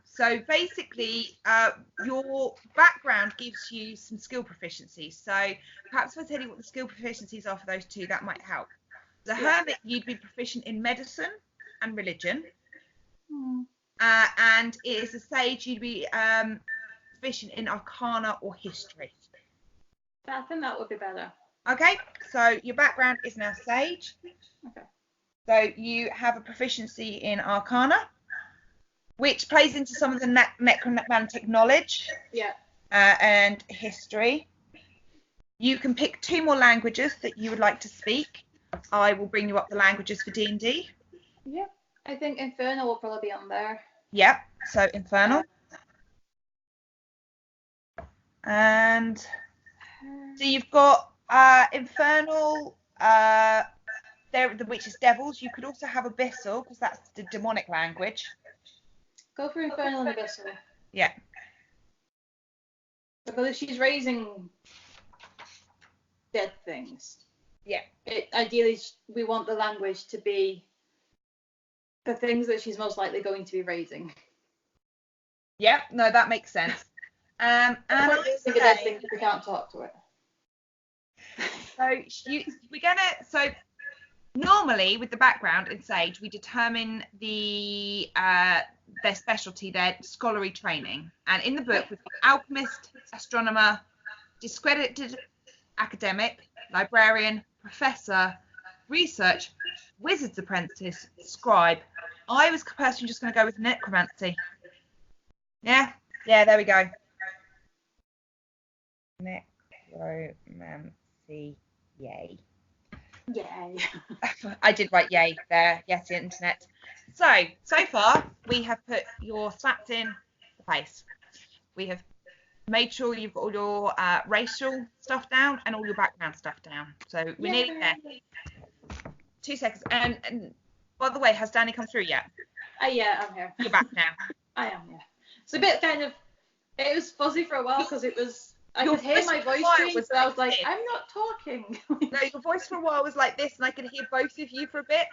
So basically, your background gives you some skill proficiencies. So perhaps if I tell you what the skill proficiencies are for those two, that might help. The hermit, you'd be proficient in medicine and religion. And as a sage, you'd be proficient in arcana or history. I think that would be better. Okay, so your background is now sage. Okay. So you have a proficiency in arcana, which plays into some of the necromantic knowledge. Yeah. And history. You can pick 2 more languages that you would like to speak. I will bring you up the languages for D&D. Yeah. I think Infernal will probably be on there. Yep, so Infernal. And so you've got Infernal, which is devils. You could also have Abyssal, because that's the demonic language. Go for Infernal and Abyssal. Yeah. Because she's raising dead things. Yeah. Ideally, we want the language to be the things that she's most likely going to be raising. Yeah, no, that makes sense. And I think a dead thing if we can't talk to it. So normally with the background in Sage, we determine their specialty, their scholarly training. And in the book, we've got alchemist, astronomer, discredited academic, librarian, professor, research, wizard's apprentice, scribe. I was personally just going to go with necromancy. Yeah, there we go. Necromancy, yay. Yay. I did write yay there. Yes, the internet. So far we have put your stats in place. We have made sure you've got all your racial stuff down and all your background stuff down. So we're nearly there. 2 seconds. And by the way, has Danni come through yet? Yeah, I'm here. You're back now. I am, yeah. It's a bit kind of, it was fuzzy for a while because it was, I could hear my voice change, but I was like, I'm not talking. No, your voice for a while was like this, and I could hear both of you for a bit.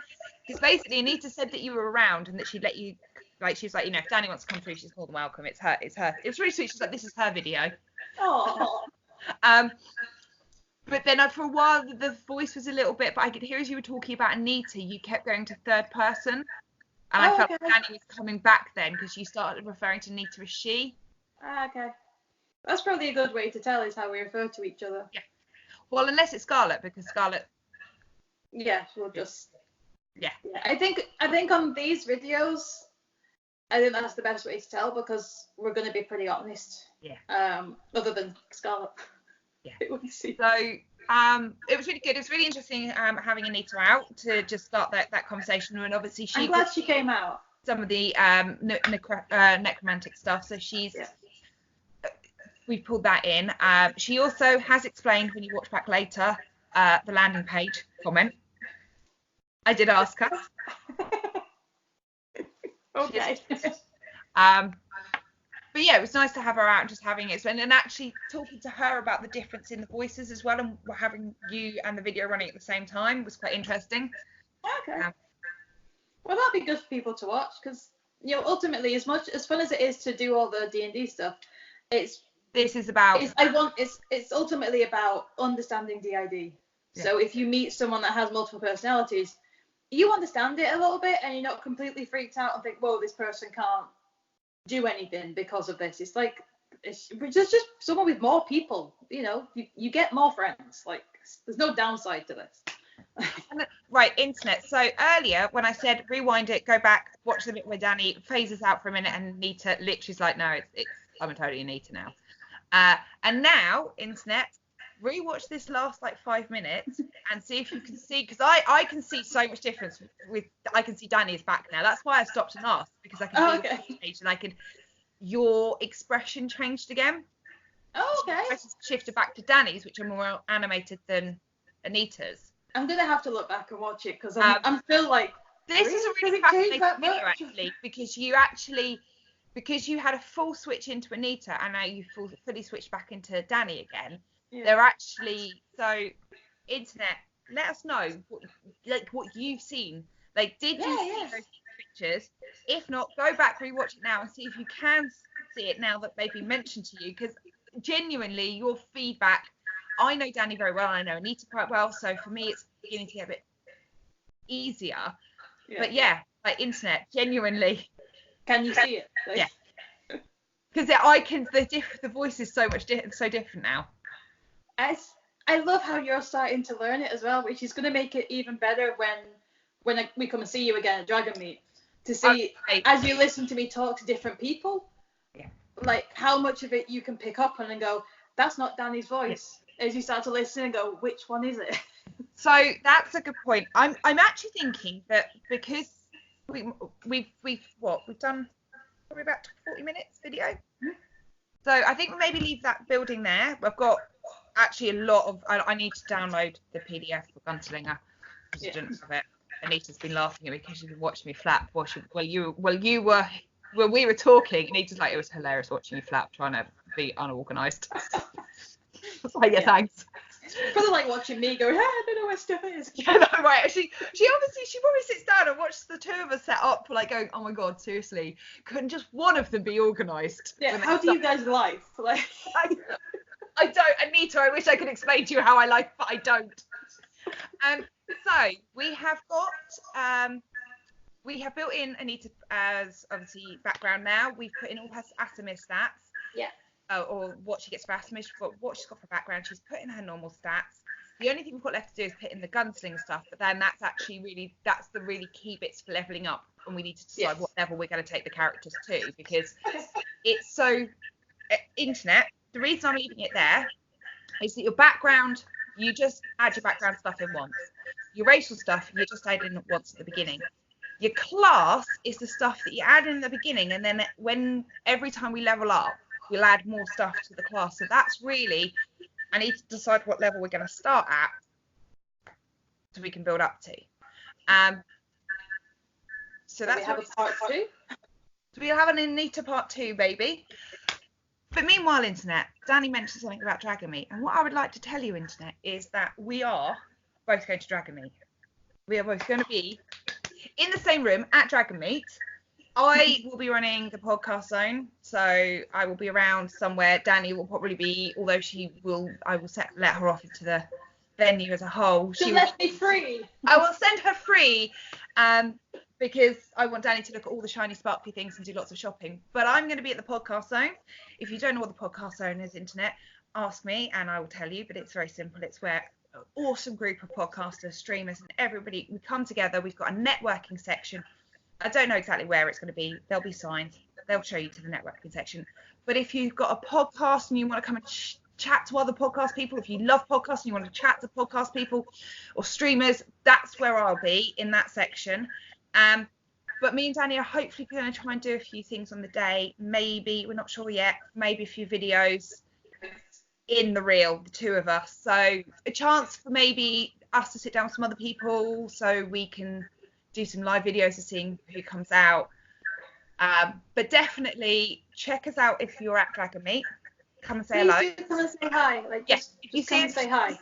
Because basically, Anita said that you were around and that she'd let you, like, she was like, you know, if Danni wants to come through, she's more than welcome. It's her. It was really sweet. She's like, this is her video. Oh. But then for a while, the voice was a little bit, but I could hear as you were talking about Anita, you kept going to third person. And I felt like Danni was coming back then because you started referring to Anita as she. Okay. That's probably a good way to tell is how we refer to each other. Yeah. Well, unless it's Scarlett, because Scarlett. Yeah, we'll just. Yeah. I think on these videos, I think that's the best way to tell because we're going to be pretty honest. Yeah. Other than Scarlett. Yeah. So it was really good. It was really interesting having Anita out to just start that conversation, and obviously I'm glad she came out. Some of the necromantic stuff, so she's. Yeah. We pulled that in. She also has explained when you watch back later the landing page comment. I did ask her. Okay. But yeah, it was nice to have her out and just having it and actually talking to her about the difference in the voices as well, and having you and the video running at the same time was quite interesting. Okay. Well, that'd be good for people to watch because, you know, ultimately, as much as fun as it is to do all the D&D stuff, it's ultimately about understanding DID. Yeah. So if you meet someone that has multiple personalities, you understand it a little bit and you're not completely freaked out and think, whoa, this person can't do anything because of this. It's like, it's just someone with more people, you know, you get more friends. Like, there's no downside to this. Right, internet. So earlier when I said rewind it, go back, watch the bit where Danni phases out for a minute and Anita literally's like, no, it's I'm totally Anita now. And now, internet, rewatch this last like 5 minutes and see if you can see, because I can see so much difference I can see Danni's back now. That's why I stopped and asked, because I can see your page and your expression changed again. Oh, okay. I just shifted back to Danni's, which are more animated than Anita's. I'm gonna have to look back and watch it because I'm still like. This is a really fascinating video actually, because you had a full switch into Anita and now you fully switched back into Danni again. Yeah. They're actually, so internet, let us know what you've seen. Like, did you see those pictures? If not, go back, rewatch it now and see if you can see it now that they've been mentioned to you, because genuinely your feedback, I know Danni very well and I know Anita quite well, so for me it's beginning to get a bit easier. Yeah. But yeah, like internet, genuinely. Can you see it? Like... Yeah. Because the voice is so different now. I love how you're starting to learn it as well, which is going to make it even better when we come and see you again at Dragon Meet, to see as you listen to me talk to different people, like how much of it you can pick up on and go, that's not Danni's voice. As you start to listen and go, which one is it? So that's a good point. I'm actually thinking that because we've done probably about 40 minutes video. Mm-hmm. So I think we'll maybe leave that building there. I've got actually a lot of, I need to download the PDF for Gunslinger because I didn't have it. Anita's been laughing at me because she's been watching me flap while we were talking. Anita's like, it was hilarious watching you flap trying to be unorganized. I was like, yeah, thanks. Probably like watching me go, I don't know where stuff is. Yeah, no, right. She probably sits down and watches the two of us set up, like going, oh my god, seriously, couldn't just one of them be organised? Yeah, how do you guys life? Like, I don't, Anita. I wish I could explain to you how I life, but I don't. So we have built in Anita as obviously background now. We've put in all her Aasimar stats. Yeah. Or what she gets for Aasimar, what she's got for background. She's put in her normal stats. The only thing we've got left to do is put in the gunslinger stuff, but then that's the really key bits for leveling up, and we need to decide what level we're going to take the characters to, because it's so internet. The reason I'm leaving it there is that your background, you just add your background stuff in once. Your racial stuff, you just add in once at the beginning. Your class is the stuff that you add in the beginning, and then every time we level up, we'll add more stuff to the class. So that's really, I need to decide what level we're going to start at so we can build up to. So that's we have a part 2. So we'll have an Anita part 2, baby. But meanwhile, Internet, Danny mentioned something about Dragon Meet, and what I would like to tell you, Internet, is that we are both going to Dragon Meet. We are both going to be in the same room at Dragon Meet. I will be running the podcast zone, so I will be around somewhere. Danny will probably be, although I will let her off into the venue as a whole. She let me free. I will send her free, because I want Danny to look at all the shiny, sparkly things and do lots of shopping. But I'm going to be at the podcast zone. If you don't know what the podcast zone is, Internet, ask me and I will tell you. But it's very simple. It's where an awesome group of podcasters, streamers, and everybody, we come together. We've got a networking section. I don't know exactly where it's going to be. There'll be signs. They'll show you to the networking section. But if you've got a podcast and you want to come and chat to other podcast people, if you love podcasts and you want to chat to podcast people or streamers, that's where I'll be, in that section. But me and Danny are hopefully going to try and do a few things on the day. Maybe, we're not sure yet, maybe a few videos in the reel, the two of us. So a chance for maybe us to sit down with some other people so we can do some live videos of seeing who comes out. But definitely check us out if you're at Dragon Meet. Come and say hello. Please do come and say hi. Like, yes, if you come and say hi.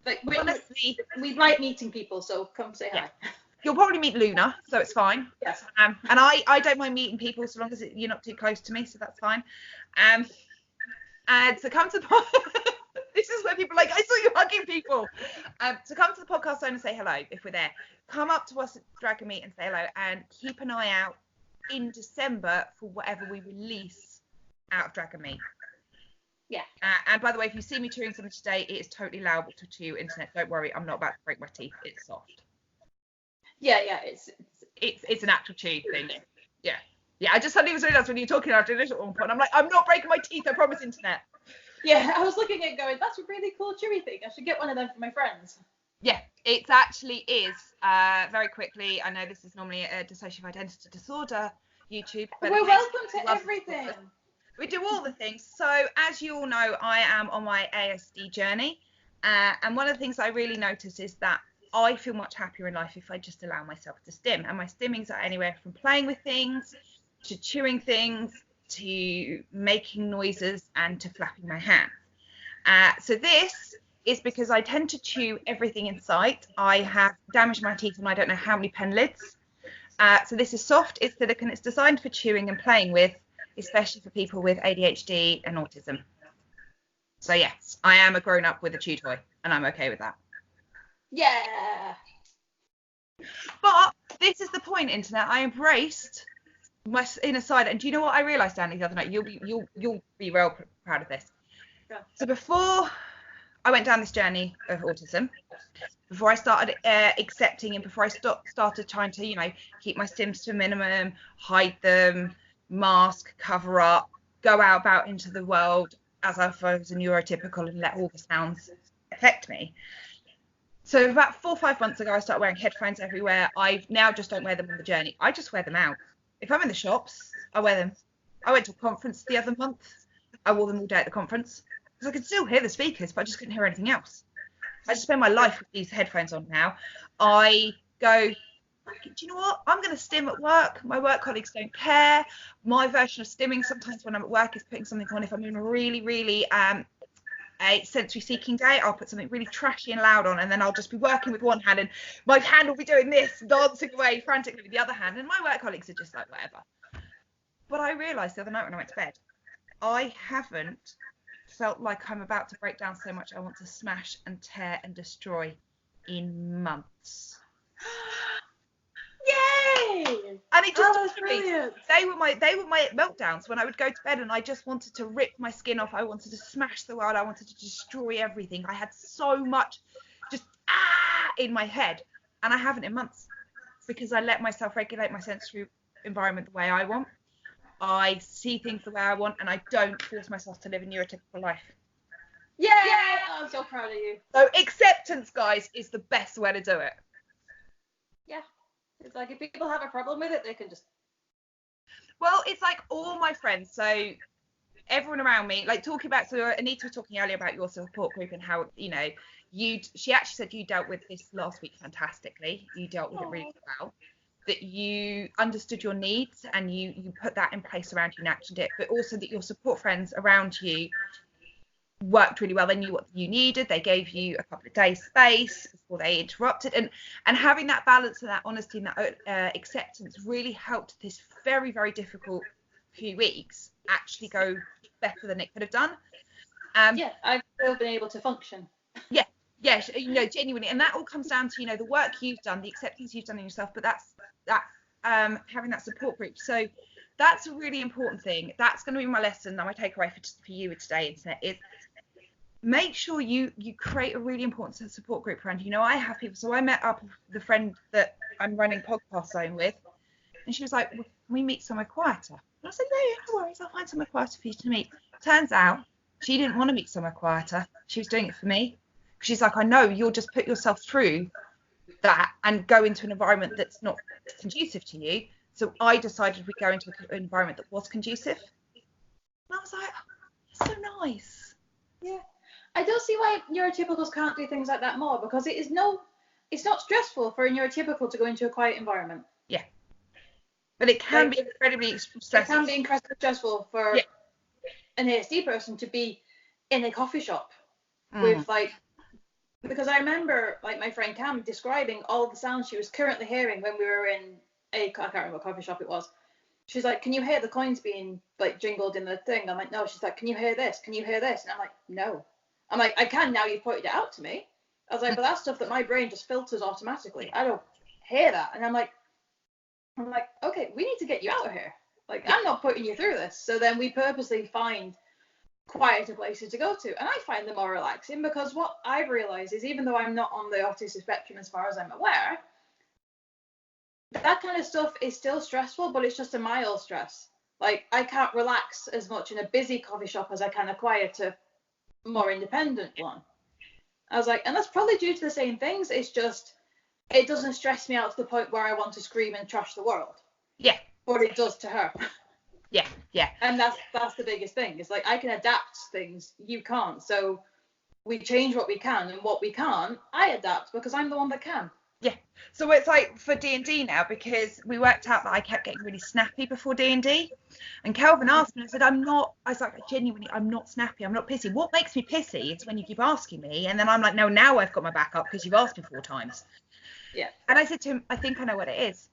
Like honestly, we like meeting people, so come say hi. You'll probably meet Luna, so it's fine. Yes. And I don't mind meeting people so long as you're not too close to me, so that's fine. And so come to the this is where people are like, I saw you hugging people. So come to the podcast zone and say hello if we're there. Come up to us at Dragon Meet and say hello, and keep an eye out in December for whatever we release out of Dragon Meet. Yeah. And by the way, if you see me chewing something today, it is totally allowable to chew. Internet, don't worry, I'm not about to break my teeth. It's soft. Yeah, it's an actual chew thing. Yeah. I just suddenly was realised when you were talking after this at one point, I'm like, I'm not breaking my teeth, I promise, Internet. Yeah, I was looking at it going, that's a really cool chewy thing. I should get one of them for my friends. Yeah, it actually is. Very quickly, I know this is normally a dissociative identity disorder YouTube, but we're welcome to everything. We do all the things. So as you all know, I am on my ASD journey, and one of the things I really notice is that I feel much happier in life if I just allow myself to stim. And my stimmings are anywhere from playing with things, to chewing things, to making noises, and to flapping my hands. So this is because I tend to chew everything in sight. I have damaged my teeth and I don't know how many pen lids. So this is soft, it's silicone, it's designed for chewing and playing with, especially for people with ADHD and autism. So yes, I am a grown-up with a chew toy, and I'm okay with that. Yeah. But this is the point, Internet. I embraced my inner side, and do you know what I realised, Danny, the other night? You'll be real proud of this. Yeah. So before I went down this journey of autism, before I started accepting, and before I started trying to, keep my stims to a minimum, hide them, mask, cover up, go out about into the world as if I was a neurotypical and let all the sounds affect me. So about 4 or 5 months ago, I started wearing headphones everywhere. I now just don't wear them on the journey. I just wear them out. If I'm in the shops, I wear them. I went to a conference the other month. I wore them all day at the conference because I could still hear the speakers, but I just couldn't hear anything else. I just spend my life with these headphones on now. I go, do you know what? I'm going to stim at work. My work colleagues don't care. My version of stimming sometimes when I'm at work is putting something on. If I'm in a really a sensory seeking day, I'll put something really trashy and loud on, and then I'll just be working with one hand and my hand will be doing this, dancing away frantically with the other hand, and my work colleagues are just like, whatever. But I realised the other night when I went to bed, I haven't felt like I'm about to break down so much I want to smash and tear and destroy in months. Yay! And it just brilliant. They were my meltdowns when I would go to bed and I just wanted to rip my skin off. I wanted to smash the world. I wanted to destroy everything. I had so much just in my head, and I haven't in months because I let myself regulate my sensory environment the way I want. I see things the way I want, and I don't force myself to live a neurotypical life. Yay! I'm so proud of you. So acceptance, guys, is the best way to do it. Yeah. It's like if people have a problem with it, they can just. Well, it's like all my friends, so everyone around me, like talking back to Anita was talking earlier about your support group and how, you know, she actually said you dealt with this last week fantastically. You dealt with it really well. That you understood your needs and you put that in place around you and actioned it, but also that your support friends around you worked really well. They knew what you needed. They gave you a couple of days space before they interrupted, and having that balance and that honesty and that acceptance really helped this very, very difficult few weeks actually go better than it could have done. Yeah, I've still been able to function. Yeah, you know, genuinely, and that all comes down to, you know, the work you've done, the acceptance you've done in yourself, but that's having that support group. So that's a really important thing. That's going to be my lesson, my takeaway for you today, Internet, is make sure you create a really important support group around you. You know, I have people, so I met up with the friend that I'm running Podcast Zone with, and she was like, well, can we meet somewhere quieter? And I said, yeah, no worries, I'll find somewhere quieter for you to meet. Turns out she didn't want to meet somewhere quieter. She was doing it for me. She's like, I know you'll just put yourself through that and go into an environment that's not conducive to you. So I decided we'd go into an environment that was conducive. And I was like, oh, so nice. Yeah. I don't see why neurotypicals can't do things like that more, because it's not stressful for a neurotypical to go into a quiet environment. Yeah. But it can be incredibly stressful. It can be incredibly stressful for an ASD person to be in a coffee shop with because I remember like my friend Cam describing all the sounds she was currently hearing when we were in I can't remember what coffee shop it was. She's like, can you hear the coins being like jingled in the thing? I'm like, no. She's like, can you hear this? Can you hear this? And I'm like, no. I'm like, I can now, you've pointed it out to me. I was like, but that's stuff that my brain just filters automatically. I don't hear that. And I'm like, okay, we need to get you out of here. Like, I'm not putting you through this. So then we purposely find quieter places to go to, and I find them more relaxing, because what I've realized is, even though I'm not on the autistic spectrum as far as I'm aware, that kind of stuff is still stressful, but it's just a mild stress. Like, I can't relax as much in a busy coffee shop as I can a quieter, more independent one. I was like, and that's probably due to the same things. It's just, it doesn't stress me out to the point where I want to scream and trash the world. Yeah. But it does to her. Yeah. And that's the biggest thing. It's like, I can adapt things, you can't. So we change what we can, and what we can't, I adapt, because I'm the one that can. Yeah. So it's like for D&D now, because we worked out that I kept getting really snappy before D&D. And Kelvin asked me, I was like, genuinely, I'm not snappy. I'm not pissy. What makes me pissy is when you keep asking me. And then I'm like, no, now I've got my back up because you've asked me 4 times. Yeah. And I said to him, I think I know what it is.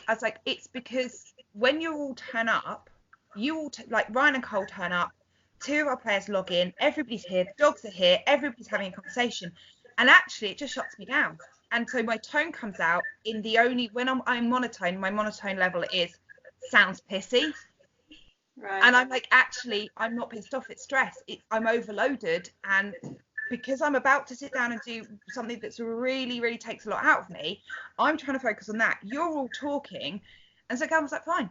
I was like, it's because when you all turn up, you all, like Ryan and Cole turn up, 2 of our players log in, everybody's here, the dogs are here, everybody's having a conversation. And actually, it just shuts me down. And so my tone comes out in the only, when I'm monotone, my monotone level is sounds pissy. Right. And I'm like, actually, I'm not pissed off, it's stress. I'm overloaded. And because I'm about to sit down and do something that's really, really takes a lot out of me, I'm trying to focus on that. You're all talking. And so Gavin was like, fine.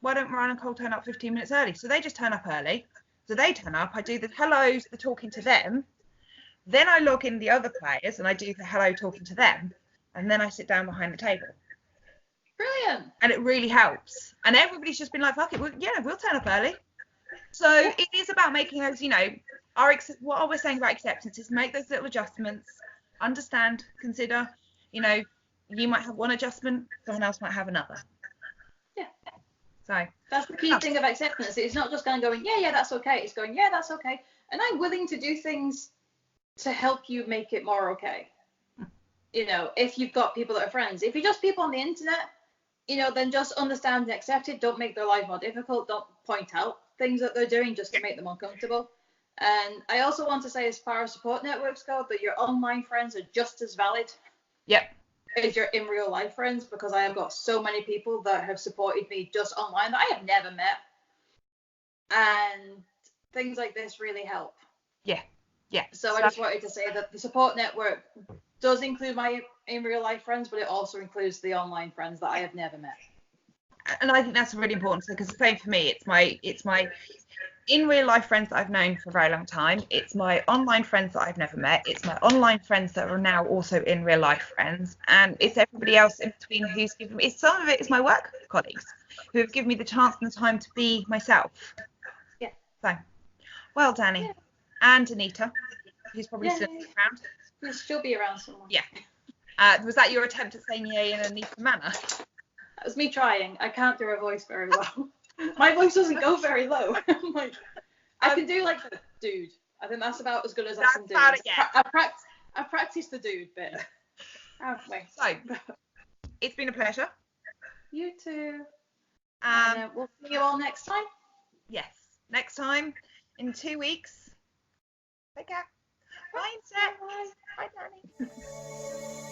Why don't Ryan and Cole turn up 15 minutes early? So they just turn up early. So they turn up, I do the hellos, the talking to them. Then I log in the other players and I do the hello talking to them. And then I sit down behind the table. Brilliant. And it really helps. And everybody's just been like, fuck it, we'll turn up early. So it is about making those, you know, what we're saying about acceptance is make those little adjustments, understand, consider, you know, you might have one adjustment, someone else might have another. Yeah. So that's the key thing of acceptance. It's not just going, yeah, that's okay. It's going, yeah, that's okay. And I'm willing to do things to help you make it more okay. You know, if you've got people that are friends. If you're just people on the internet, you know, then just understand and accept it. Don't make their life more difficult. Don't point out things that they're doing just to make them uncomfortable. And I also want to say, as far as support networks go, that your online friends are just as valid. Yep. As your in real life friends, because I have got so many people that have supported me just online that I have never met. And things like this really help. Yeah. So I just wanted to say that the support network does include my in real life friends, but it also includes the online friends that I have never met. And I think that's really important, because the same for me. It's my in real life friends that I've known for a very long time. It's my online friends that I've never met. It's my online friends that are now also in real life friends. And it's everybody else in between who's given me, some of it is my work colleagues who have given me the chance and the time to be myself. Yeah. So, well, Danni and Anita, who's probably still around. She'll be around somewhere. Yeah. Was that your attempt at saying yay in an Anita manner? That was me trying. I can't do her voice very well. My voice doesn't go very low. I'm like, I can do like the dude. I think that's about as good as I can do. That's about it, I practiced the dude bit. So, it's been a pleasure. You too. And we'll see you all next time. Yes, next time in 2 weeks. Take care. Bye, Danni.